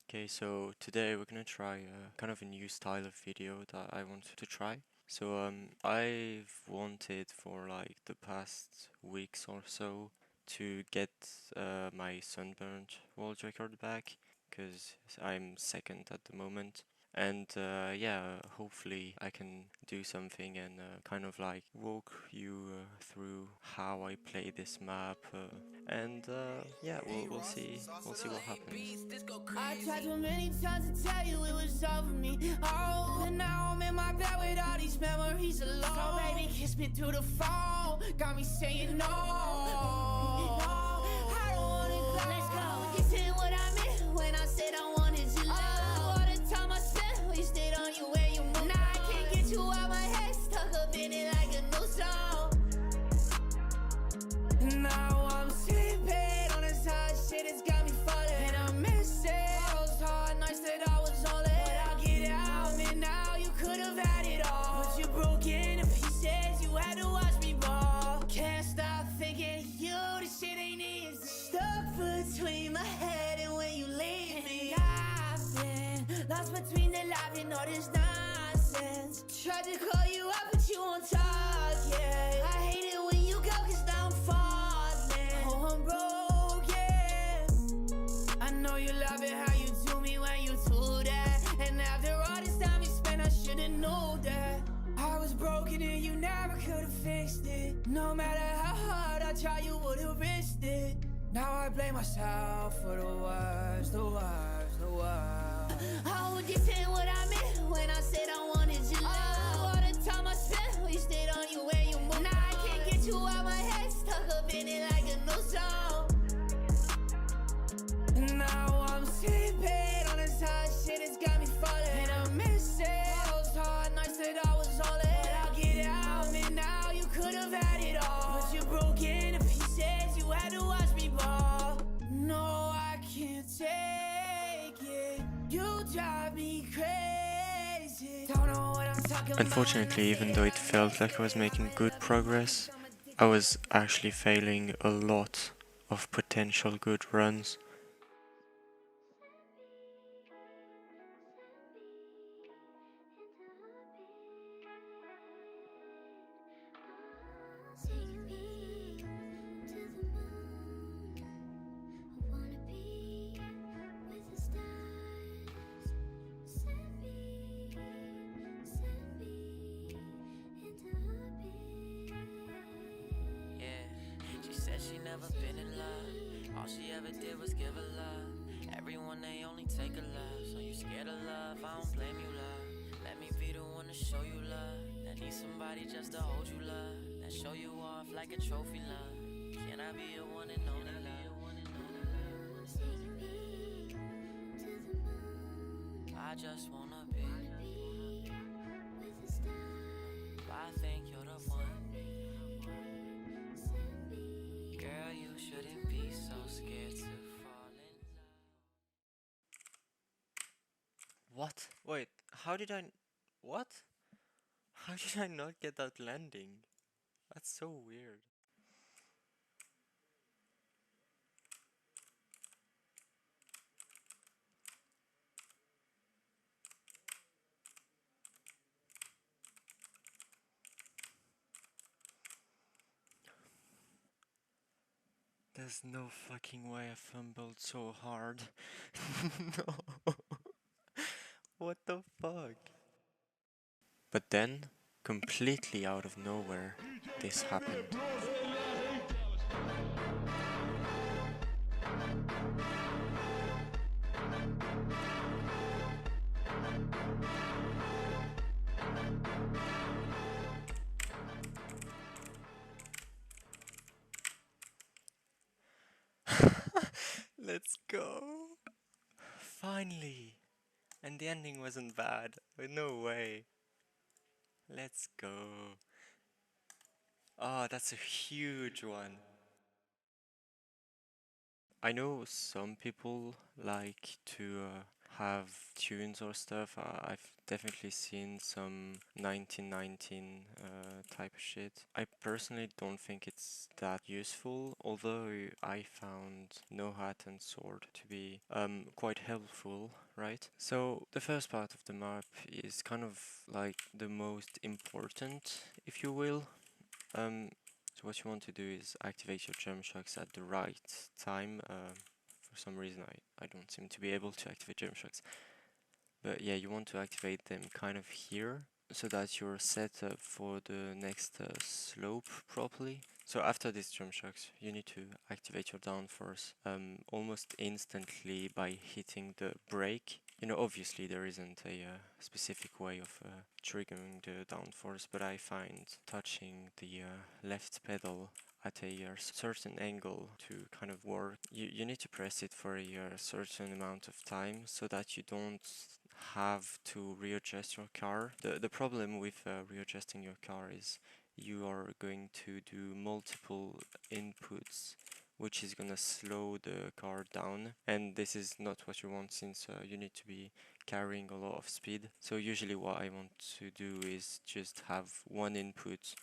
Okay, so today we're gonna try kind of a new style of video that I want to try. So I've wanted for like the past weeks or so to get my Sunburnt world record back because I'm second at the moment. And yeah, hopefully I can do something and kind of like walk you through how I play this map. And yeah, we'll see what happens. I tried too many times to tell you it was over me. Oh, and now I'm in my bed with all these memories alone. So baby, kiss me through the phone. Got me saying no. I don't wanna go. Let's go. This ain't what I meant when I said I wanted you. All the time I spent wasted on you when you move. Now I can't get you out my head, stuck up in it like a new song. Now I'm sleeping on this hot shit, it's got me falling. And I'm missing those hard nights that I was on it. But I'll get out, man, now you could have had it all. But you broke into pieces, you had to watch me ball. Can't stop thinking of you, this shit ain't easy. Stuck between my head and when you leave me. I've been lost between the life and all this nonsense. Tried to call you up, but you won't talk, yeah. I hate it when you go, cause now I'm falling. Oh, I'm broken. I know you love it how you do me when you do that. And after all this time you spent, I should've known that. I was broken and you never could've fixed it. No matter how hard I tried, you would've risked it. Now I blame myself for the worst, the worst, the worst. Oh, this ain't what I meant when I said I wanted you. Oh, all the time I spent wasted on you when you move. Now I can't get you out my head, stuck up in it like a new song. Now I'm sleeping on this hot shit, it's got me falling. And I'm missing those hard nights that I was all in. But I'll get out, man, now you could have had it all. But you broke into pieces, you had to watch me ball. No, I can't take it. You drive me crazy. Don't know what I'm talking about. Unfortunately, even though it felt like I was making good progress, I was actually failing a lot of potential good runs. She never been in love. All she ever did was give her love. Everyone, they only take a love. So you scared of love, I don't blame you, love. Let me be the one to show you love. That need somebody just to hold you, love. That show you off like a trophy, love. Can I be your one and only, love? I just wanna be. I think you're the one. Girl, you shouldn't be so scared to fall in love. What? Wait, how did I... What? How did I not get that landing? That's so weird. There's no fucking way I fumbled so hard. No. What the fuck? But then, completely out of nowhere, this happened. Let's go! Finally! And the ending wasn't bad. No way. Let's go. Oh, that's a huge one. I know some people like to have tunes or stuff. I've definitely seen some 1919 type of shit. I personally don't think it's that useful, although I found No Hat and Sword to be quite helpful, right? So the first part of the map is kind of like the most important, if you will. So what you want to do is activate your jump shocks at the right time. For some reason I don't seem to be able to activate jump shocks. But yeah, you want to activate them kind of here, so that you're set up for the next slope properly. So after these jump shocks, you need to activate your downforce almost instantly by hitting the brake. You know, obviously there isn't a specific way of triggering the downforce, but I find touching the left pedal at a certain angle to kind of work. You need to press it for a certain amount of time so that you don't have to readjust your car. The problem with readjusting your car is you are going to do multiple inputs, which is gonna slow the car down, and this is not what you want, since you need to be carrying a lot of speed. So usually what I want to do is just have one input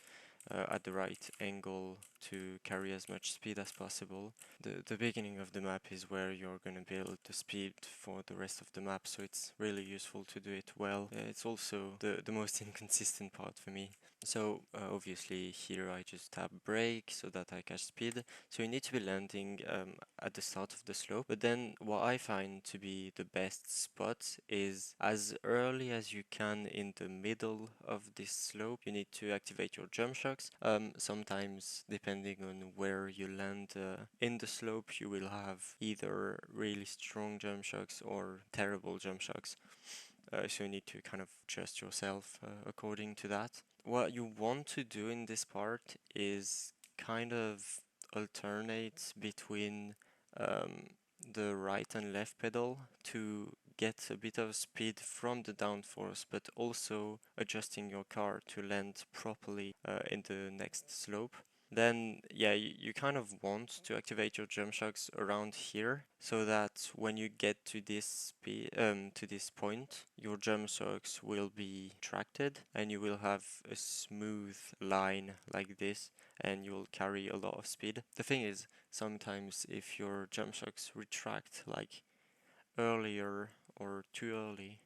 at the right angle to carry as much speed as possible. The beginning of the map is where you're gonna build the speed for the rest of the map, so it's really useful to do it well. It's also the most inconsistent part for me. So obviously here I just tap brake so that I catch speed. So you need to be landing at the start of the slope, but then what I find to be the best spot is as early as you can in the middle of this slope. You need to activate your jump shocks. Sometimes depending on where you land in the slope, you will have either really strong jump shocks or terrible jump shocks. So you need to kind of adjust yourself according to that. What you want to do in this part is kind of alternate between um, the right and left pedal to get a bit of speed from the downforce, but also adjusting your car to land properly in the next slope. Then yeah, you kind of want to activate your jump shocks around here, so that when you get to this to this point, your jump shocks will be tracted and you will have a smooth line like this, and you'll carry a lot of speed. The thing is, sometimes if your jump shocks retract like earlier or too early,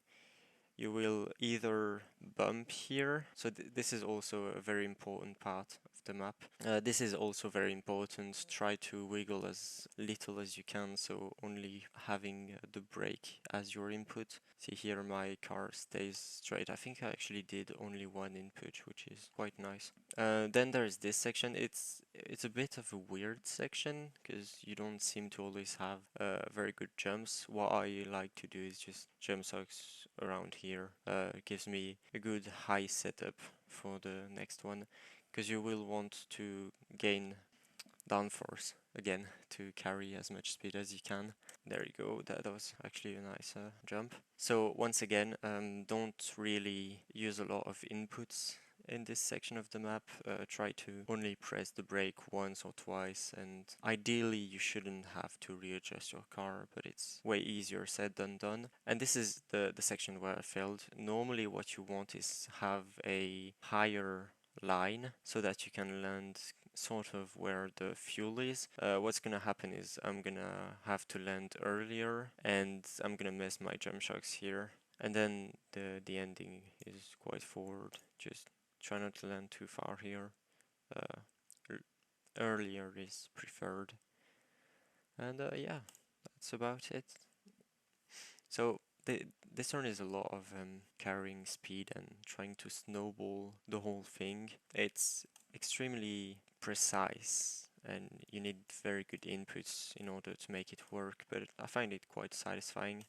you will either bump here. So this is also a very important part of the map. This is also very important. Try to wiggle as little as you can, so only having the brake as your input. See here, my car stays straight. I think I actually did only one input, which is quite nice. Then there's this section. It's a bit of a weird section because you don't seem to always have very good jumps. What I like to do is just jump socks around here. It gives me a good high setup for the next one, because you will want to gain downforce again to carry as much speed as you can. There you go, that was actually a nice jump. So once again, don't really use a lot of inputs in this section of the map. Try to only press the brake once or twice, and ideally you shouldn't have to readjust your car, but it's way easier said than done. And this is the section where I failed. Normally what you want is have a higher line so that you can land sort of where the fuel is. What's gonna happen is I'm gonna have to land earlier and I'm gonna miss my jump shocks here, and then the ending is quite forward. Just try not to land too far here. Earlier is preferred, and yeah, that's about it. So this turn is a lot of carrying speed and trying to snowball the whole thing. It's extremely precise and you need very good inputs in order to make it work, but I find it quite satisfying.